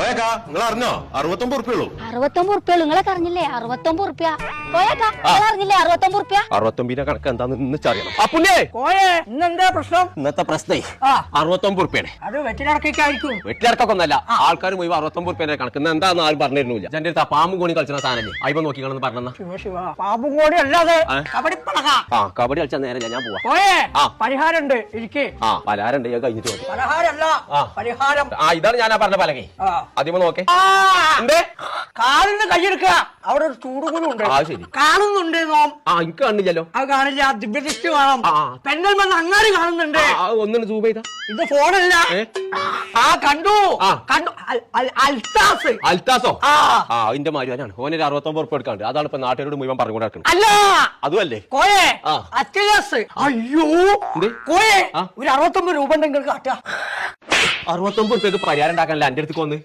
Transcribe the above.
നിങ്ങൾ അറിഞ്ഞോ 69 ഉറുപ്പിയുള്ളൂ. 69 ഉറുപ്പിയുള്ളൂ. നിങ്ങളൊക്കെ അറിഞ്ഞില്ലേ? 69 ഉറുപ്പ്യ. പോയേക്കാ നിങ്ങൾ അറിഞ്ഞില്ലേ? 69 ഉറുപ്പ്യ. 69 കണക്ക് എന്താന്ന് ഇന്നറിയണം. അപ്പുണ്ണേ ഇന്നെന്താ പ്രശ്നം? ഇന്നത്തെ പ്രശ്നേ 69 ഉറുപ്പിയാണ്. അത് വെറ്റിലടക്കായിരിക്കും. വെട്ടിയിറക്കൊക്കെ ഒന്നല്ല, ആൾക്കാർ മുഴുവൻ 69 ഉറുപ്പിന്റെ കണക്ക്. എന്താന്ന് ആരും പറഞ്ഞിരുന്നില്ല. എന്റെ അടുത്ത് പാമ്പും കോണി കളിച്ച സാധനല്ലേ, അയ്യോ നോക്കിക്കളെന്ന് പറഞ്ഞ. ശിവ ശിവ, പാമ്പും കൂടി അല്ലാതെ കബഡിപ്പളക. കബഡി കളിച്ചാൽ നേരല്ല, ഞാൻ പോവാ. പോയേ പരിഹാരമുണ്ട്. ഇരിക്കേ പലഹാരം കഴിഞ്ഞിട്ട് മതി. പലഹാരല്ല പരിഹാരം. ഇതാണ് ഞാൻ പറഞ്ഞ പലകെ. ആദ്യമ നോക്കേ. കാലിന് കൈയെടുക്കുക. അവിടെ ഒരു ചൂടുകൂടും ഉണ്ട്. ശരി, കാണുന്നുണ്ട്. എനിക്ക് കണ്ടില്ലല്ലോ. അത് കാണില്ല. ദിവ്യദൃഷ്ടി കാണാം. പെണ്ണൽ വന്ന് അങ്ങാടി കാണുന്നുണ്ട്. ഒന്നും സൂം ചെയ്താ. ഇത് ഫോണല്ല. കണ്ടു കണ്ടു. അൽത്താസ്. അൽത്താസോ? അതിന്റെ മാരുവാനാണ്. ഓനൊരു 69 ഉറുപ്പ് എടുക്കാണ്ട്. അതാണ് ഇപ്പൊ നാട്ടുകാരോട് മുഴുവൻ പറഞ്ഞുകൊണ്ട് നടക്കുന്നത്. അല്ല, അതുമല്ലേ കോയെ അത്യാസ്. അയ്യോ കോയെ, ഒരു 69 രൂപ ഉണ്ടെങ്കിൽ കാട്ടുക. 69 ഉറുപ്പ് പരിഹാരം ഉണ്ടാക്കാനല്ല എന്റെ അടുത്ത് വന്ന്.